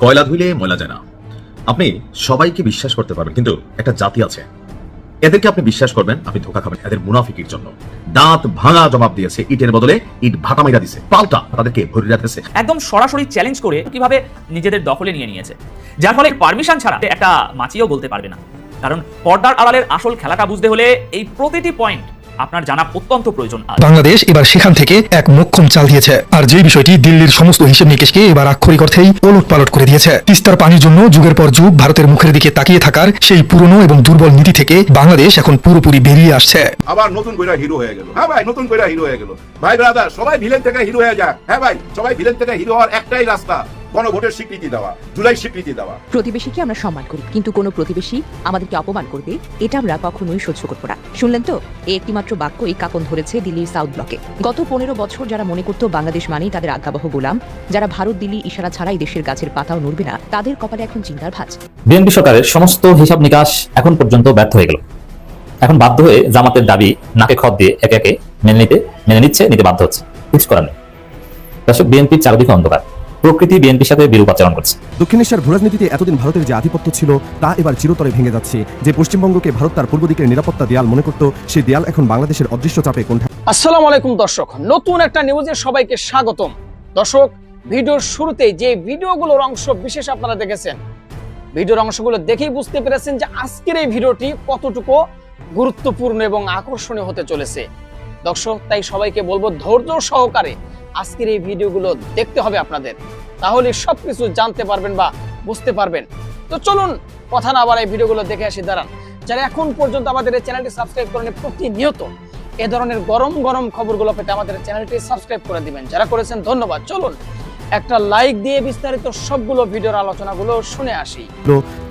কয়লা ধুইলে ময়লা যায় না। আপনি সবাইকে বিশ্বাস করতে পারবেন, কিন্তু একটা জাতি আছে, এদেরকে আপনি বিশ্বাস করবেন, আপনি ধোঁকা খাবেন। এদের মুনাফিকির জন্য দাঁত ভাঙা জবাব দিয়েছে, ইটের বদলে ইট ভাটা মাইরা দিছে, পাল্টা তাদেরকে ভরি রাখতেছে। একদম সরাসরি চ্যালেঞ্জ করে কিভাবে নিজেদের দখলে নিয়ে নিয়েছে, যার ফলে পারমিশন ছাড়া একটা মাছিও বলতে পারবে না। কারণ পর্দার আড়ালের আসল খেলাটা বুঝতে হলে এই প্রতিটি পয়েন্ট আপনার জানা অত্যন্ত প্রয়োজন। বাংলাদেশ এবার সেখান থেকে এক মোক্ষম চাল দিয়েছে, আর যে বিষয়টি দিল্লির সমস্ত হিসেব নিকেশকে এবার আক্ষরিক অর্থেই ওলট পালট করে দিয়েছে। তিস্তার পানির জন্য যুগের পর যুগ ভারতের মুখের দিকে তাকিয়ে থাকার সেই পুরনো এবং দুর্বল নীতি থেকে বাংলাদেশ এখন পুরোপুরি বেরিয়ে আসছে। আবার নতুন করে হিরো হয়ে গেল। হ্যাঁ ভাই, নতুন করে হিরো হয়ে গেল। ভাই ব্রাদার, সবাই ভিলেন থেকে হিরো হয়ে যাক। হ্যাঁ ভাই, সবাই ভিলেন থেকে হিরো হওয়ার একটাই রাস্তা, গণভোটের স্বীকৃতি দেওয়া, জুলাই স্বীকৃতি দেওয়া। প্রতিবেশীকে আমরা সম্মান করি, কিন্তু কোনো প্রতিবেশী আমাদেরকে অপমান করবে এটা আমরা কখনোই সহ্য করব না। শুনলেন তো, এই একটিমাত্র বাক্য এই কাঁপন ধরেছে দিল্লির সাউথ ব্লকে। গত 15 বছর যারা মনে করত বাংলাদেশ মানেই তাদের আজ্ঞাবহ গোলাম, যারা ভারত দিল্লি ইশারা ছাড়াই দেশের গাছের পাতাও নড়বে না, তাদের কপালে এখন চিন্তার ভাঁজ। বিএনপি সরকারের সমস্ত হিসাব নিকাশ এখন পর্যন্ত ব্যর্থ হয়ে গেল। এখন বাধ্য হয়ে জামাতের দাবি নাকে খত দিয়ে একে একে মেনে নিতে বাধ্য হচ্ছে। কিছু করার নেই। দর্শক, বিএনপির চারদিকে অন্ধকার, প্রকৃতি বিএনপির সাথে বিরূপ আচরণ করছে। দক্ষিণ এশিয়ার ভূরাজনীতিতে এতদিন ভারতের যে আধিপত্য ছিল তা এবার চিরতরে ভেঙে যাচ্ছে। যে পশ্চিমবঙ্গকে ভারত তার পূর্ব দিকের নিরাপত্তা দেয়াল মনে করত, সেই দেয়াল এখন বাংলাদেশের অদৃশ্য চাপে কোণঠাসা। আসসালামু আলাইকুম দর্শক, নতুন একটা নিউজে সবাইকে স্বাগতম। দর্শক, ভিডিওর শুরুতেই যে ভিডিওগুলোর অংশ বিশেষ আপনারা দেখেছেন, ভিডিওর অংশগুলো দেখেই বুঝতে পেরেছেন যে আজকের এই ভিডিওটি কতটুকু গুরুত্বপূর্ণ এবং আকর্ষণীয় হতে চলেছে। দর্শক, তাই সবাইকে বলবো ধৈর্য সহকারে আজকের এই ভিডিওগুলো দেখতে হবে আপনাদের, তাহলে সবকিছু জানতে পারবেন বা বুঝতে পারবেন। তো চলুন কথা না বাড়াই ভিডিওগুলো দেখে আসি। দাঁড়ান, যারা এখন পর্যন্ত আমাদের এই চ্যানেলটি সাবস্ক্রাইব করেন, প্রতিনিয়ত এ ধরনের গরম গরম খবরগুলো পেতে আমাদের চ্যানেলটি সাবস্ক্রাইব করে দিবেন। যারা করেছেন ধন্যবাদ। চলুন একটা লাইক দিয়ে বিস্তারিত সবগুলো ভিডিওর আলোচনাগুলো শুনে আসি।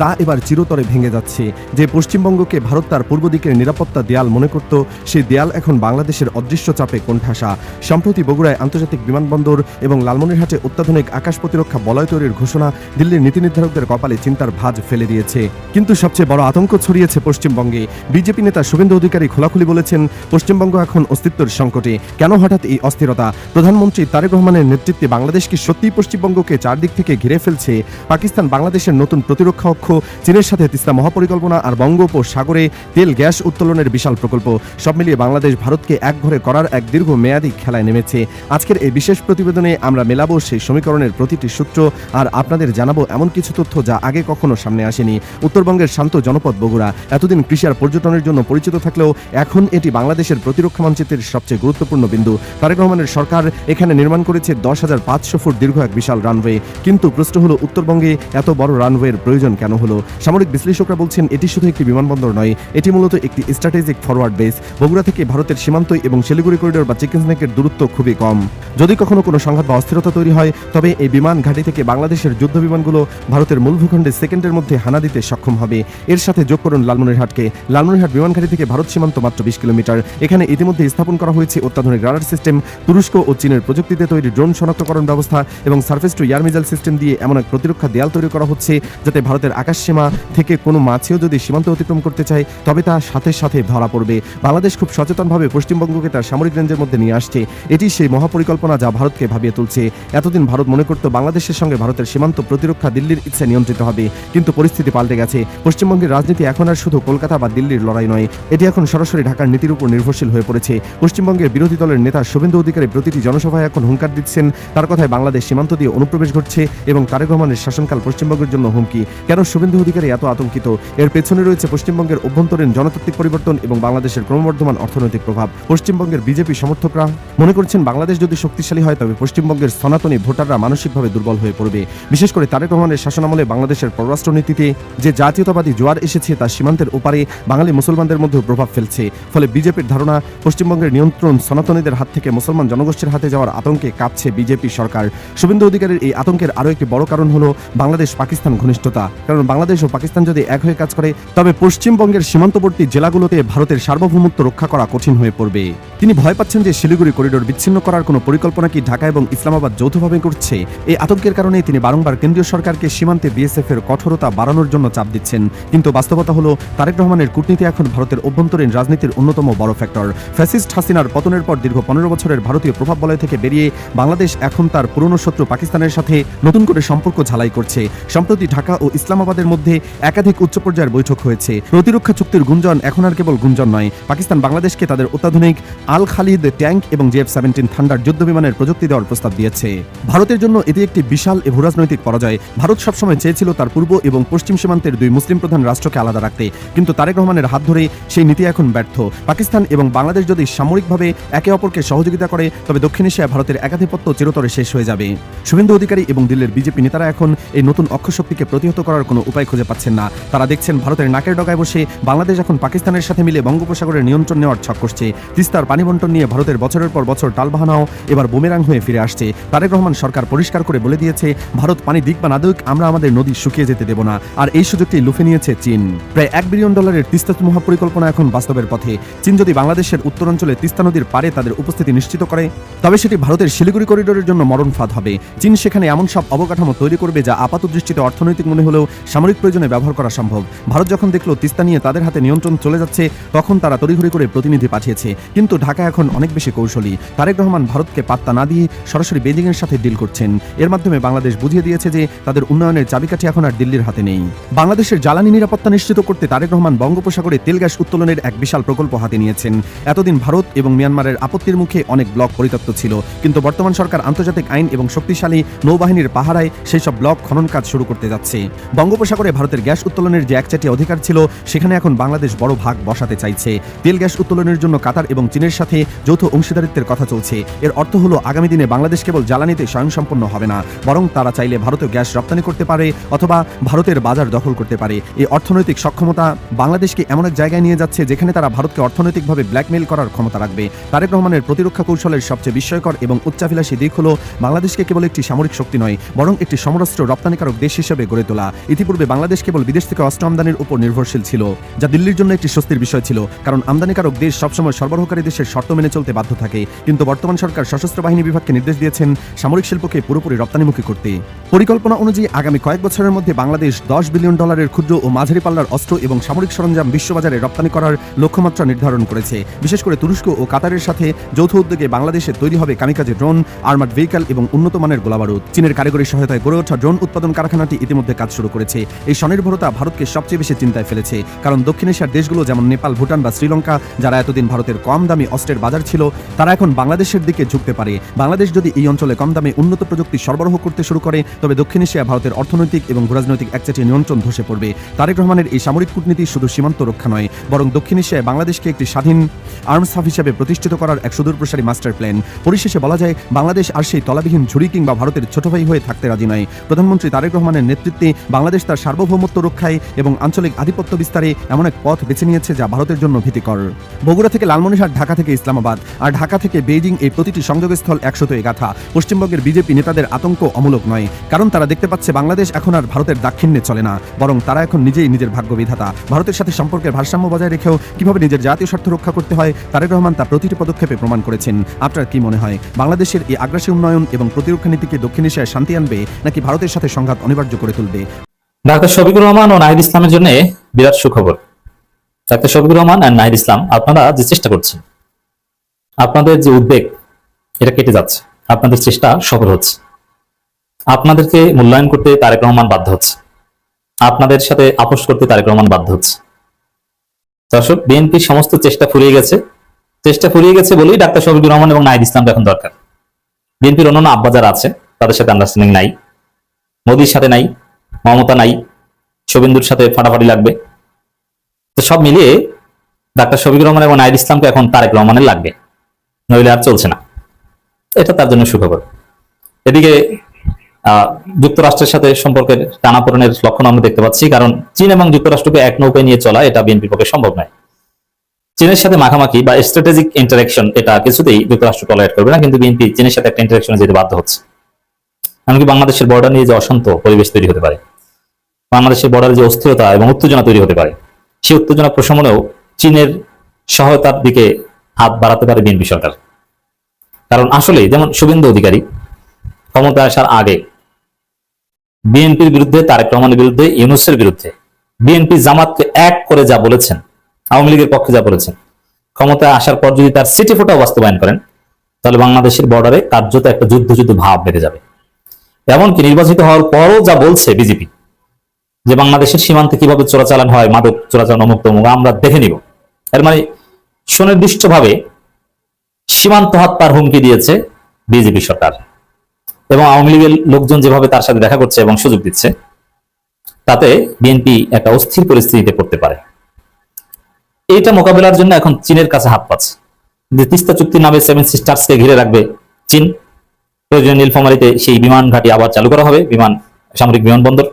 তা এবার চিরতরে ভেঙে যাচ্ছে। যে পশ্চিমবঙ্গকে ভারত তার পূর্ব দিকের নিরাপত্তা দেয়াল মনে করত, সেই দেয়াল এখন বাংলাদেশের অদৃশ্য চাপে কোণঠাসা। সম্প্রতি বগুড়ায় আন্তর্জাতিক বিমানবন্দর এবং লালমনিরহাটে অত্যাধুনিক আকাশ প্রতিরক্ষা বলয় তৈরির ঘোষণা দিল্লির নীতি নির্ধারকদের কপালে চিন্তার ভাঁজ ফেলে দিয়েছে। কিন্তু সবচেয়ে বড় আতঙ্ক ছড়িয়েছে পশ্চিমবঙ্গে। বিজেপি নেতা শুভেন্দু অধিকারী খোলাখুলি বলেছেন, পশ্চিমবঙ্গ এখন অস্তিত্বের সংকটে। কেন হঠাৎ এই অস্থিরতা? প্রধানমন্ত্রী তারেক রহমানের নেতৃত্বে বাংলাদেশ কি সত্যি পশ্চিমবঙ্গকে চারদিক থেকে ঘিরে ফেলছে? পাকিস্তান বাংলাদেশের নতুন প্রতিরক্ষা অক্ষ, চীনের সাথে তিস্তা মহাপরিকল্পনা আর বঙ্গোপসাগরে তেল গ্যাস উত্তোলনের বিশাল প্রকল্প, সব মিলিয়ে বাংলাদেশ ভারতকে একঘরে করার এক দীর্ঘ মেয়াদী খেলায় নেমেছে। আজকের এই বিশেষ প্রতিবেদনে আমরা মেলাবো সেই সমীকরণের প্রতিটি সূত্র, আর আপনাদের জানাবো এমন কিছু তথ্য যা আগে কখনো সামনে আসেনি। উত্তরবঙ্গের শান্ত জনপদ বগুড়া এতদিন কৃষি আর পর্যটনের জন্য পরিচিত থাকলেও এখন এটি বাংলাদেশের প্রতিরক্ষা মানচিত্রের সবচেয়ে গুরুত্বপূর্ণ বিন্দু। তারেক রহমানের সরকার এখানে নির্মাণ করেছে 10,500 ফুট দীর্ঘ এক বিশাল রানওয়ে। কিন্তু প্রশ্ন হলো, উত্তরবঙ্গে এত বড় রানওয়ের প্রয়োজন কেন হলো? সামরিক বিশ্লেষকরা বলছেন এটি শুধু একটি বিমানবন্দর নয়, এটি মূলত একটি স্ট্র্যাটেজিক ফরওয়ার্ড বেস। বগুড়া থেকে ভারতের সীমান্ত এবং শিলিগুড়ি করিডোর বা চিকেন স্নেকের দূরত্ব খুবই কম। যদি কখনো কোনো সংঘাত বা অস্থিরতা তৈরি হয়, তবে এই বিমান ঘাঁটি থেকে বাংলাদেশের যুদ্ধ বিমানগুলো ভারতের মূল ভূখণ্ডে সেকেন্ডের মধ্যে হানা দিতে সক্ষম হবে। এর সাথে যোগ করুন লালমনিরহাটকে। লালমনিরহাট বিমান ঘাঁটি থেকে ভারত সীমান্ত মাত্র 20 কিলোমিটার। এখানে ইতিমধ্যে স্থাপন করা হয়েছে অত্যাধুনিক রাডার সিস্টেম, তুরস্ক ও চীনের প্রযুক্তিতে তৈরি ড্রোন শনাক্তকরণ ব্যবস্থা এবং surface two air missile system দিয়ে এমন এক প্রতিরক্ষা দেয়াল তৈরি করা হচ্ছে যাতে ভারতের আকাশ সীমা থেকে কোনো মাছিও যদি সীমান্ত অতিক্রম করতে চায়, তবে তা সাথে সাথে ধরা পড়বে। বাংলাদেশ খুব সচেতনভাবে পশ্চিমবঙ্গকে তার সামরিক রেঞ্জের মধ্যে নিয়ে আসছে। এটি সেই মহাপরিকল্পনা যা ভারতকে ভাবিয়ে তুলছে। এতদিন ভারত মনে করত বাংলাদেশের সঙ্গে ভারতের সীমান্ত প্রতিরক্ষা দিল্লির ইচ্ছে নিয়ন্ত্রিত হবে, কিন্তু পরিস্থিতি পাল্টে গেছে। পশ্চিমবঙ্গের রাজনীতি এখন আর শুধু কলকাতা বা দিল্লির লড়াই নয়, এটি এখন সরাসরি ঢাকার নীতির উপর নির্ভরশীল হয়ে পড়েছে। পশ্চিমবঙ্গের বিরোধী দলের নেতা শুভেন্দু অধিকারী প্রতিটি জনসভায় এখন হুঙ্কার দিচ্ছেন। তার কথায় বাংলাদেশ সীমান্ত দিয়ে অনুপ্রবেশ ঘটছে এবং তারেক রহমানের শাসনকাল পশ্চিমবঙ্গের জন্য হুমকি। কেন শুভেন্দু অধিকারী এত আতঙ্কিত? এর পেছনে রয়েছে পশ্চিমবঙ্গের অভ্যন্তরীণ জনতান্ত্রিক পরিবর্তন এবং বাংলাদেশের ক্রমবর্ধমান অর্থনৈতিক প্রভাব। পশ্চিমবঙ্গের বিজেপি সমর্থকরা মনে করছেন বাংলাদেশ যদি শক্তিশালী হয়, তবে পশ্চিমবঙ্গের সনাতনী ভোটাররা মানসিকভাবে দুর্বল হয়ে পড়বে। বিশেষ করে তারেক রহমানের শাসনামলে বাংলাদেশের পররাষ্ট্রনীতিতে যে জাতীয়তাবাদী জোয়ার এসেছে তা সীমান্তের ওপারে বাঙালি মুসলমানদের মধ্যেও প্রভাব ফেলছে। ফলে বিজেপির ধারণা, পশ্চিমবঙ্গের নিয়ন্ত্রণ সনাতনীদের হাত থেকে মুসলমান জনগোষ্ঠীর হাতে যাওয়ার আতঙ্কে কাঁপছে বিজেপি সরকার। শুভেন্দু অধিকারীর এই আতঙ্কের আরও একটি বড় কারণ হলো বাংলাদেশ পাকিস্তান ঘনিষ্ঠতা। কারণ বাংলাদেশ ও পাকিস্তান যদি এক হয়ে কাজ করে, তবে পশ্চিমবঙ্গের সীমান্তবর্তী জেলাগুলোতে ভারতের সার্বভৌমত্ব রক্ষা করা কঠিন হয়ে পড়বে। তিনি ভয় পাচ্ছেন যে শিলিগুড়ি করিডোর বিচ্ছিন্ন করার কোনো পরিকল্পনা কি ঢাকা এবং ইসলামাবাদ যৌথভাবে করছে। এই আতঙ্কের কারণে তিনি বারংবার কেন্দ্রীয় সরকারকে সীমান্তে বিএসএফ এর কঠোরতা বাড়ানোর জন্য চাপ দিচ্ছেন। কিন্তু বাস্তবতা হলো, তারেক রহমানের কূটনীতি এখন ভারতের অভ্যন্তরীণ রাজনীতির অন্যতম বড় ফ্যাক্টর। ফ্যাসিস্ট হাসিনার পতনের পর দীর্ঘ 15 বছরের ভারতীয় প্রভাব বলয় থেকে বেরিয়ে বাংলাদেশ এখন তার পুরনো পুরনো শত্রু পাকিস্তানের সাথে নতুন করে সম্পর্ক ঝালাই করছে। সম্প্রতি ঢাকা ও ইসলামাবাদের মধ্যে একাধিক উচ্চ পর্যায়ের বৈঠক হয়েছে। প্রতিরক্ষা চুক্তির গুঞ্জন এখন আর কেবল গুঞ্জন নয়। পাকিস্তান বাংলাদেশকে তাদের অত্যাধুনিক আল খালিদ ট্যাঙ্ক এবং JF-17 থান্ডার যুদ্ধ বিমানের প্রযুক্তি দেওয়ার প্রস্তাব দিয়েছে। ভারতের জন্য এটি একটি বিশাল ভূরাজনৈতিক পরাজয়। ভারত সবসময় চেয়েছিল তার পূর্ব এবং পশ্চিম সীমান্তের দুই মুসলিম প্রধান রাষ্ট্রকে আলাদা রাখতে, কিন্তু তারেক রহমানের হাত ধরে সেই নীতি এখন ব্যর্থ। পাকিস্তান এবং বাংলাদেশ যদি সামরিকভাবে একে অপরকে সহযোগিতা করে, তবে দক্ষিণ এশিয়ায় ভারতের একাধিপত্য চিরতরে শেষ হয়ে যাবে। শুভেন্দু অধিকারী এবং দিল্লির বিজেপি নেতারা এখন এই নতুন অক্ষশক্তিকে প্রতিহত করার কোনো উপায় খুঁজে পাচ্ছেন না। তারা দেখছেন ভারতের নাকের ডগায় বসে বাংলাদেশ এখন পাকিস্তানের সাথে মিলে বঙ্গোপসাগরের নিয়ন্ত্রণ নেওয়ার ছক করছে। তিস্তার পানি বন্টন নিয়ে ভারতের বছরের পর বছর টালবাহানাও এবার বুমেরাং হয়ে ফিরে আসছে। তারেক রহমান সরকার পরিষ্কার করে বলে দিয়েছে, ভারত পানি দিক বা না দিক, আমরা আমাদের নদী শুকিয়ে যেতে দেব না। আর এই সুযোগটি লুফে নিয়েছে চীন। প্রায় $1 বিলিয়ন তিস্তা মহাপরিকল্পনা এখন বাস্তবের পথে। চীন যদি বাংলাদেশের উত্তরাঞ্চলে তিস্তা নদীর পারে তাদের উপস্থিতি নিশ্চিত করে, তবে সেটি ভারতের শিলিগুড়ি করিডোরের জন্য মরণ ফাঁদ হবে। চীন সেখানে এমন সব অবকাঠামো তৈরি করবে যা আপাত দৃষ্টিতে অর্থনৈতিক মনে হলেও সামরিক প্রয়োজনে ব্যবহার করা সম্ভব। ভারত যখন দেখলো তিস্তা নিয়ে তাদের হাতে নিয়ন্ত্রণ চলে যাচ্ছে, তখন তারা তড়িঘড়ি করে প্রতিনিধি পাঠিয়েছে। কিন্তু ঢাকা এখন অনেক বেশি কৌশলী। তারেক রহমান ভারতকে পাত্তা না দিয়ে সরাসরি বেজিং এর সাথে ডিল করছেন। এর মাধ্যমে বাংলাদেশ বুঝিয়ে দিয়েছে যে তাদের উন্নয়নের চাবিকাঠি এখন আর দিল্লির হাতে নেই। বাংলাদেশের জ্বালানি নিরাপত্তা নিশ্চিত করতে তারেক রহমান বঙ্গোপসাগরে তেল গ্যাস উত্তোলনের এক বিশাল প্রকল্প হাতে নিয়েছেন। এতদিন ভারত এবং মিয়ানমারের আপত্তির মুখে অনেক ব্লক পরিত্যক্ত ছিল, কিন্তু বর্তমান সরকার আন্তর্জাতিক আইন এবং শক্তিশালী নৌবাহিনীর পাহারায় সেই সব ব্লক খনন কাজ শুরু করতে যাচ্ছে। বঙ্গোপসাগরে ভারতের গ্যাস উত্তোলনের যে একচাটিয়া অধিকার ছিল, সেখানে এখন বাংলাদেশ বড় ভাগ বসাতে চাইছে। তেল গ্যাস উত্তোলনের জন্য কাতার এবং চীনের সাথে যৌথ অংশীদারিত্বের কথা চলছে। এর অর্থ হলো আগামী দিনে বাংলাদেশ কেবল জ্বালানিতে স্বয়ংসম্পন্ন হবে না, বরং তারা চাইলে ভারতে গ্যাস রপ্তানি করতে পারে অথবা ভারতের বাজার দখল করতে পারে। এই অর্থনৈতিক সক্ষমতা বাংলাদেশকে এমন এক জায়গায় নিয়ে যাচ্ছে যেখানে তারা ভারতকে অর্থনৈতিকভাবে ব্ল্যাকমেইল করার ক্ষমতা রাখবে। তারেক রহমানের প্রতিরক্ষা কৌশলের সবচেয়ে বিস্ময়কর এবং উচ্চাভিলাষী দিক হলো বাংলাদেশকে কেবল একটি সামরিক শক্তি নয়, বরং একটি সমরাস্ত্র রপ্তানিকারক দেশ হিসেবে গড়ে তোলা। ইতিপূর্বে বাংলাদেশ কেবল বিদেশ থেকে অস্ত্র আমদানির উপর নির্ভরশীল ছিল, যা দিল্লির জন্য একটি স্বস্তির বিষয় ছিল, কারণ আমদানিকারক দেশ সবসময় সরবরাহকারী দেশের শর্ত মেনে চলতে বাধ্য থাকে। কিন্তু বর্তমান সরকার সশস্ত্র বাহিনী বিভাগকে নির্দেশ দিয়েছেন সামরিক শিল্পকে পুরোপুরি রপ্তানিমুখী করতে। পরিকল্পনা অনুযায়ী আগামী কয়েক বছরের মধ্যে বাংলাদেশ $10 বিলিয়ন ক্ষুদ্র ও মাঝারি পাল্লার অস্ত্র এবং সামরিক সরঞ্জাম বিশ্ববাজারে রপ্তানি করার লক্ষ্যমাত্রা নির্ধারণ করেছে। বিশেষ করে তুরস্ক ও কাতারের সাথে যৌথ উদ্যোগে বাংলাদেশে তৈরি হবে কামিকাজে ড্রোন, আর্মার্ড ভেহিকল এবং উন্নত মানের গোলাবারুদ। চীনের কারিগরি সহায়তায় গড়ে ওঠা ড্রোন উৎপাদন কারখানাটি ইতিমধ্যে কাজ শুরু করেছে। এই স্বনির্ভরতা ভারতকে সবচেয়ে বেশি চিন্তায় ফেলেছে, কারণ দক্ষিণ এশিয়ার দেশগুলো যেমন নেপাল, ভুটান বা শ্রীলঙ্কা, যারা এতদিন ভারতের কম দামি অস্ত্রের বাজার ছিল, তারা এখন বাংলাদেশের দিকে ঝুঁকতে পারে। বাংলাদেশ যদি এই অঞ্চলে কম দামে উন্নত প্রযুক্তি সরবরাহ করতে শুরু করে, তবে দক্ষিণ এশিয়া ভারতের অর্থনৈতিক এবং রাজনৈতিক একচাটিয়া নিয়ন্ত্রণ ধসে পড়বে। তারেক রহমানের এই সামরিক কূটনীতি শুধু সীমান্ত রক্ষা নয়, বরং দক্ষিণ এশিয়ায় বাংলাদেশকে একটি স্বাধীন আর্মস হাব হিসেবে প্রতিষ্ঠিত করার এক সুদূরপ্রসারী মাস্টার প্ল্যান। পরিশেষে বলা যায়, বাংলাদেশ আর সেই তলাবিহীন ঝুড়ি কিংবা ভারতের ছোট ভাই হয়ে থাকতে রাজি নয়। প্রধানমন্ত্রী তারেক রহমানের নেতৃত্বে বাংলাদেশ তার সার্বভৌমত্ব রক্ষায় এবং আঞ্চলিক আধিপত্য বিস্তারে এমন এক পথ বেছে নিয়েছে যা ভারতের জন্য ভীতিকর। বগুড়া থেকে লালমনিরহাট, ঢাকা থেকে ইসলামাবাদ আর ঢাকা থেকে বেইজিং, এই প্রতিটি সংযোগস্থল 100 গাথা। পশ্চিমবঙ্গের বিজেপি নেতাদের আতঙ্ক অমূলক নয়, কারণ তারা দেখতে পাচ্ছে বাংলাদেশ এখন আর ভারতের দাক্ষিণ্যে চলে না, বরং তারা এখন নিজেই নিজের ভাগ্য বিধাতা। ভারতের সাথে সম্পর্কের ভারসাম্য বজায় রেখেও কিভাবে নিজের জাতীয় স্বার্থ রক্ষা করতে হয়, তারেক রহমান তা প্রতিটি পদক্ষেপে প্রমাণ করেছেন। আপনার কি মনে হয়, বাংলাদেশের এই আগ্রাসী উন্নয়ন এবং প্রতিরক্ষা নীতিকে দক্ষিণ এশিয়ায় শান্তি আনবে, নাকি ভারতের সাথে সংঘাত অনিবার্য করে তুলবে? ডাক্তার শফিকুর রহমান ও নাহিদ ইসলামের জন্য বিরাট সুখবর। ডাক্তার শফিকুর রহমান আর নাহিদ ইসলাম, আপনারা যে চেষ্টা করছেন, আপনাদের যে উদ্বেগ, এটা কেটে যাচ্ছে। আপনাদের চেষ্টা সফল হচ্ছে। আপনাদেরকে মূল্যায়ন করতে তারেক রহমান বাধ্য হচ্ছে, আপনাদের সাথে আপোষ করতে তারেক রহমান বাধ্য হচ্ছে। দর্শক, বিএনপির সমস্ত চেষ্টা ফুরিয়ে গেছে বলেই ডাক্তার শফিকুর রহমান এবং নাহিদ ইসলামকে এখন দরকার। বিএনপির অন্যান্য আব্বা যারা আছে, তাদের সাথে আন্ডারস্ট্যান্ডিং নাই, মোদির সাথে নাই, মমতা নাই, শুভেন্দুর সাথে ফাটাফাটি লাগবে। তো সব মিলিয়ে ডাক্তার শফিকুর রহমান এবং নাহিদ ইসলামকে এখন তারেক রহমানের লাগবে, নইলে আর চলছে না। এটা তার জন্য সুখবর। এদিকে যুক্তরাষ্ট্রের সাথে সম্পর্কের টানাপোড়েনের লক্ষণ আমরা দেখতে পাচ্ছি, কারণ চীন এবং যুক্তরাষ্ট্রকে এক নৌকায় নিয়ে চলা এটা বিএনপির পক্ষে সম্ভব নয়। চীনের সাথে মাখামাখি বা স্ট্র্যাটেজিক ইন্টারাকশন এটা কিছুতেই যুক্তরাষ্ট্র টলারেট করবে না, কিন্তু বিএনপি চীনের সাথে একটা ইন্টারাকশনে যেতে বাধ্য হচ্ছে। এমনকি বাংলাদেশের বর্ডার নিয়ে যে অশান্ত পরিবেশ তৈরি হতে পারে, বাংলাদেশের বর্ডারে যে অস্থিরতা এবং উত্তেজনা তৈরি হতে পারে, সেই উত্তেজনা প্রশমনেও চীনের সহায়তার দিকে হাত বাড়াতে পারে বিএনপি সরকার। কারণ আসলে যেমন শুভেন্দু অধিকারী ক্ষমতায় আসার আগে বিএনপির বিরুদ্ধে, তারেক রহমানের বিরুদ্ধে, ইউনূসের বিরুদ্ধে বিএনপি জামাতকে এক করে যা বলেছেন, আওয়ামী লীগের পক্ষে যা বলেছেন, ক্ষমতায় আসার পর যদি তার সিটি ফোটাও বাস্তবায়ন করেন, তাহলে বাংলাদেশের বর্ডারে কার্যত একটা যুদ্ধ ভাব বেড়ে যাবে। এমনকি নির্বাচিত হওয়ার পরও যা বলছে বিজেপি, যে বাংলাদেশের সীমান্তে কিভাবে চোরাচালান হয়, মাদক চোরাচালান অমুক তমুক আমরা দেখে নিব, এর মানে সুনির্দিষ্টভাবে সীমান্ত হত্যার হুমকি দিয়েছে বিজেপি সরকার। এবং আওয়ামী লীগের লোকজন যেভাবে তার সাথে দেখা করছে এবং সুযোগ দিচ্ছে, তাতে বিএনপি একটা অস্থির পরিস্থিতিতে পড়তে পারে। এইটা মোকাবেলার জন্য এখন চীনের কাছে হাত পাচ্ছে, যে তিস্তা চুক্তির নামে 7 সিস্টার্সকে ঘিরে রাখবে চীন। প্রয়োজনে নীলফামারীতে সেই বিমান ঘাঁটি আবার চালু করা হবে, সামরিক বিমানবন্দর।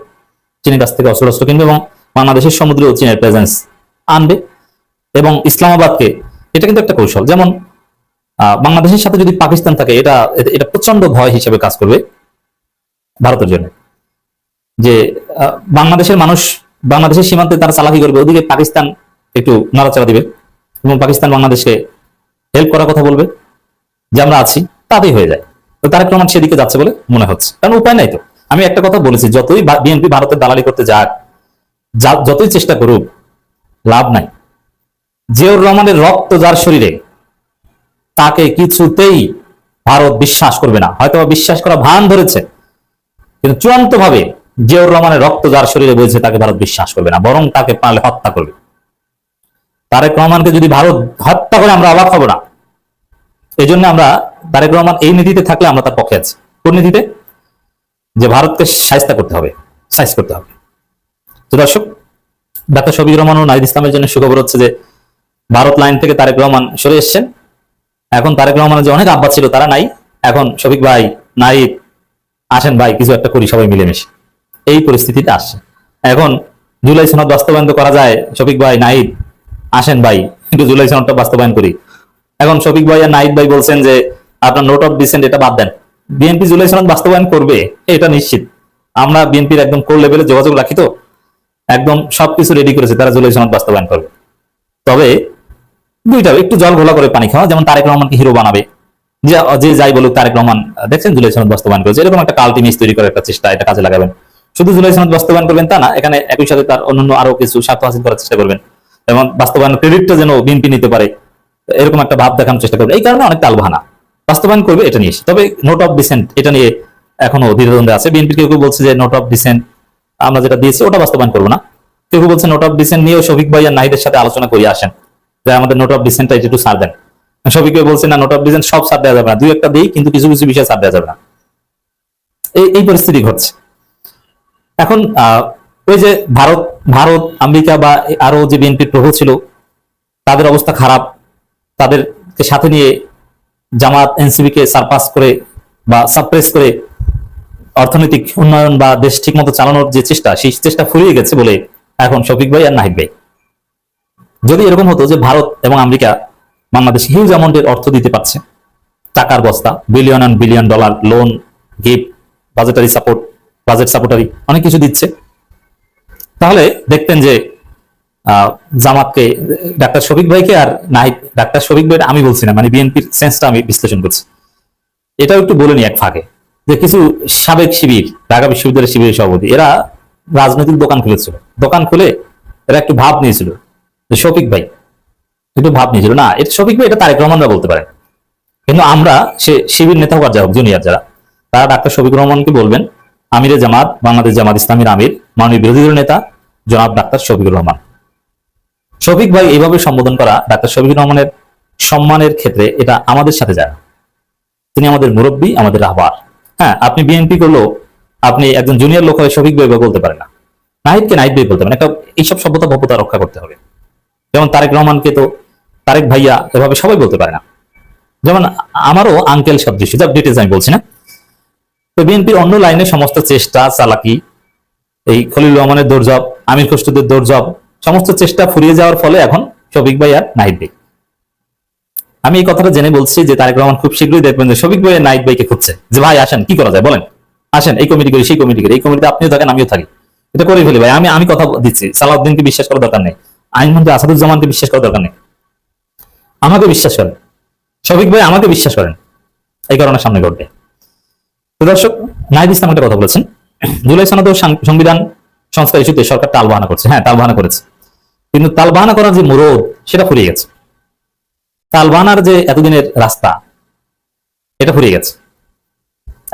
চীনের কাছ থেকে অস্ত্র কিনবে এবং বাংলাদেশের সমুদ্রেও চীনের প্রেজেন্স আনবে। এবং ইসলামাবাদকে, এটা কিন্তু একটা কৌশল, যেমন বাংলাদেশের সাথে যদি পাকিস্তান থাকে, এটা প্রচন্ড ভয় হিসেবে কাজ করবে ভারতের জন্য, যে বাংলাদেশের মানুষ বাংলাদেশের সীমান্তে তারা চালাকি করবে, ওদিকে পাকিস্তান একটু নাড়াচাড়া দিবে এবং পাকিস্তান বাংলাদেশকে হেল্প করার কথা বলবে যে আমরা আছি, তাতেই হয়ে যায়। তো তারেক রহমান সেদিকে যাচ্ছে বলে মনে হচ্ছে, কারণ উপায় নাই তো। আমি একটা কথা বলেছি, যতই বিএনপি ভারতের দালালি করতে যাক, যতই চেষ্টা করুক, লাভ নাই। জিয়াউর রহমানের রক্ত যার শরীরে, তাকে কিছুতেই ভারত বিশ্বাস করবে না। হয়তো বিশ্বাস করা ভান ধরেছে, কিন্তু চূড়ান্ত ভাবে জিয়াউর রহমানের রক্ত যার শরীরে বইছে, তাকে ভারত বিশ্বাস করবে না, বরং তাকে পারলে হত্যা করবে। তারেক রহমানকে যদি ভারত হত্যা করে আমরা অবাক হব না। এই জন্য আমরা তারেক রহমান এই নীতিতে থাকলে আমরা তার পক্ষে আছি। কোন নীতিতে? যে ভারতকে শায়েস্তা করতে হবে, সাইজ করতে হবে। তো দর্শক, ডাক্তার শফিকুর রহমান ও নাহিদ ইসলামের জন্য সুখবর হচ্ছে যে ভারত লাইন থেকে তারেক রহমান সরে এসছেন। এখন তারেক রহমানের যে অনেক আব্বা ছিল তারা নাই, এখন শফিক ভাই, নাহিদ, আসেন ভাই কিছু একটা করি সবাই মিলেমিশে, এই পরিস্থিতিতে আসছে। এখন জুলাই সনদ বাস্তবায়ন তো করা যায়, শফিক ভাই, নাহিদ, আসেন ভাই একটু জুলাই সনদটা বাস্তবায়ন করি। এখন শফিক ভাই আর নাহিদ ভাই বলছেন যে আপনার নোট অফ ডিসেন্ট এটা বাদ দেন। বিএনপি জুলাই সনদ বাস্তবায়ন করবে এটা নিশ্চিত। আমরা বিএনপির একদম কোর লেভেলে যোগাযোগ রাখি, তো একদম সবকিছু রেডি করেছে, তারা জুলাই সনদ বাস্তবায়ন করবে। তবে দুইটা একটু জল ঘোলা করে পানি খাওয়া, যেমন তারেক রহমানকে হিরো বানাবে, যে যাই বলুক তারেক রহমান দেখছেন জুলাই সনদ বাস্তবায়ন করেছে, এরকম একটা কাল্ট ইমেজ তৈরি করার একটা চেষ্টা, এটা কাজে লাগাবেন। শুধু জুলাই সনদ বাস্তবায়ন করবেন তা না, এখানে একই সাথে তার অন্যান্য আরো কিছু স্বার্থ হাসিল করার চেষ্টা করবেন এবং বাস্তবায়ন ক্রেডিটটা যেন বিএনপি নিতে পারে, এরকম একটা ভাব দেখানোর চেষ্টা করবেন। এই কারণে অনেক তালবাহানা বাস্তবায়ন করবে এটা নিয়ে। তবে নোট অফ ডিসেন্ট এটা নিয়ে এখনো দ্বিধাদ্বন্দ্বে আছে। বিএনপি কেউ বলছে যে নোট অফ ডিসেন্ট আমরা যেটা দিয়েছি ওটা বাস্তবায়ন করবো না, কেউ বলছে নোট অফ ডিসেন্ট নিয়েও শফিক ভাই আর নাহিদের সাথে আলোচনা করিয়ে আসেন, যে আমাদের নোট অফ ডিসেন্টটা একটু ছাড় দেন। শফিক ভাই বলছে না, নোট অফ ডিসেন্ট সব ছাড় দেওয়া যাবে না, দুই একটা দিই, কিন্তু কিছু কিছু বিষয় ছাড় দেওয়া যাবে না। এই পরিস্থিতি ঘটছে এখন। ওই যে ভারত আমেরিকা বা আরো যে বিএনপির প্রভু ছিল, তাদের অবস্থা খারাপ, তাদেরকে সাথে নিয়ে জামাত এনসিবি কে সারপাস করে বা সাপ্রেস করে অর্থনৈতিক উন্নয়ন বা দেশ ঠিক মতো চালানোর যে চেষ্টা, সেই চেষ্টা ফুরিয়ে গেছে বলে এখন শফিক ভাই আর নাহিদ ভাই। যদি এরকম হতো যে ভারত এবং আমেরিকা বাংলাদেশ হিউজ অ্যামাউন্টের অর্থ দিতে পারছে, টাকার বস্তা, billion and billion dollar loan, gift, budgetary support, budget supportary অনেক কিছু দিচ্ছে, তাহলে দেখতেন যে জামাতকে, ডাক্তার শফিক ভাইকে আর নাহিদ, ডাক্তার শফিক ভাই আমি বলছি না, মানে বিএনপির সেন্সটা আমি বিশ্লেষণ করছি। এটাও একটু বলে নি এক ফাঁকে, যে কিছু সাবেক শিবির, ঢাকা বিশ্ববিদ্যালয়ের শিবিরের সভাপতি, এরা রাজনৈতিক দোকান খুলেছিল, দোকান খুলে এরা একটু ভাব নিয়েছিল যে শফিক ভাই একটু ভাব নিয়েছিল না, এটা শফিক ভাই, এটা তারেক রহমানরা বলতে পারেন, কিন্তু আমরা সে শিবির নেতা হোক আর যা হোক, জুনিয়র যারা, তারা ডাক্তার শফিকুর রহমানকে বলবেন আমিরে জামাত, বাংলাদেশ জামাত ইসলামীর আমির, মাননীয় বিরোধী দল নেতা জনাব ডাক্তার শফিকুর রহমান। শফিক ভাই এইভাবে সম্বোধন করা ডাক্তার শফিকুর রহমানের সম্মানের ক্ষেত্রে এটা আমাদের সাথে যায়। তিনি আমাদের মুরব্বী, আমাদের রাহবার। হ্যাঁ, আপনি বিএনপি করলেও আপনি একজন জুনিয়র লোক হয়ে শফিক ভাই বলতে পারেন না, নাহিদকে নাহিদ ভাই বলতে পারেন। একটা এইসব সভ্যতা ভব্যতা রক্ষা করতে হবে। যেমন তারেক রহমানকে তো তারেক ভাইয়া এভাবে সবাই বলতে পারে না, যেমন আমারও আঙ্কেল সদৃশ্য, যা ডিটেলস আমি বলছি না। তো বিএনপির অন্য লাইনে সমস্ত চেষ্টা, চালাকি, এই খলিলুর রহমানের দৌড়ঝাঁপ, আমির খসরুদের দৌড়ঝাঁপ, সমস্ত চেষ্টা ফুরিয়ে যাওয়ার ফলে এখন শফিক ভাই আর নাহিদ ভাই। আমি এই কথাটা জেনে বলছি যে তারেক রহমান খুব শীঘ্রই দেখবেন যে শফিক ভাই আর নাহিদ ভাইকে খুঁজছে, যে ভাই আসেন কি করা যায় বলেন, আসেন এই কমিটি করি, সেই কমিটি করি, এই কমিটিতে আপনিও থাকেন আমিও থাকি, এটা করে ফেলি ভাই। আমি কথা দিচ্ছি, সালাউদ্দিনকে বিশ্বাস করার দরকার নেই, আইনমন্ত্রী আসাদুজ্জামানকে বিশ্বাস করার দরকার নেই, আমাকে বিশ্বাস করেন, শফিক ভাই আমাকে বিশ্বাস করেন, এই কারণে সামনে ঘটবে। তো দর্শক, নাহিদ ইসলাম একটা কথা বলেছেন, জুলাই সনদ ও সংবিধান সংস্কার ইস্যুতে সরকার তালবাহানা করছে। হ্যাঁ, তালবাহানা করেছে, কিন্তু তালবাহানা করার যে মুরদ সেটা ফুরিয়ে গেছে। তালবাহানার যে এতদিনের রাস্তা এটা ফুরিয়ে গেছে,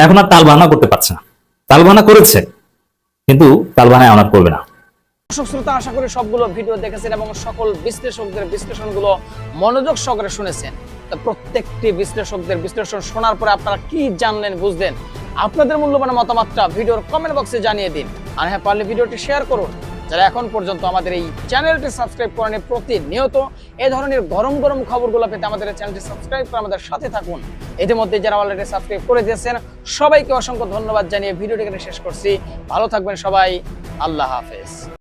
এখন আর তালবাহানা করতে পারছে না। তালবানা করেছে, কিন্তু তালবানায় অনার করবে না। দর্শক শ্রোতা, আশা করি সবগুলো ভিডিও দেখেছেন এবং সকল বিশ্লেষকদের বিশ্লেষণগুলো মনোযোগ সহকারে শুনেছেন। তো প্রত্যেকটি বিশ্লেষকদের বিশ্লেষণ শোনার পরে আপনারা কি জানলেন, বুঝলেন? আপনাদের মূল্যবান মতামতটা ভিডিওর কমেন্ট বক্সে জানিয়ে দিন। আর হ্যাঁ, পারলে ভিডিওটি শেয়ার করুন। যারা এখন পর্যন্ত আমাদের এই চ্যানেলটি সাবস্ক্রাইব করেনি, প্রতিনিয়ত এই ধরনের গরম গরম খবরগুলো পেতে আমাদের এই চ্যানেলটি সাবস্ক্রাইব করে আমাদের সাথে থাকুন। ইতিমধ্যে যারা অলরেডি সাবস্ক্রাইব করে দিয়েছেন সবাইকে অসংখ্য ধন্যবাদ জানিয়ে ভিডিওটি এখানে শেষ করছি। ভালো থাকবেন সবাই, আল্লাহ হাফেজ।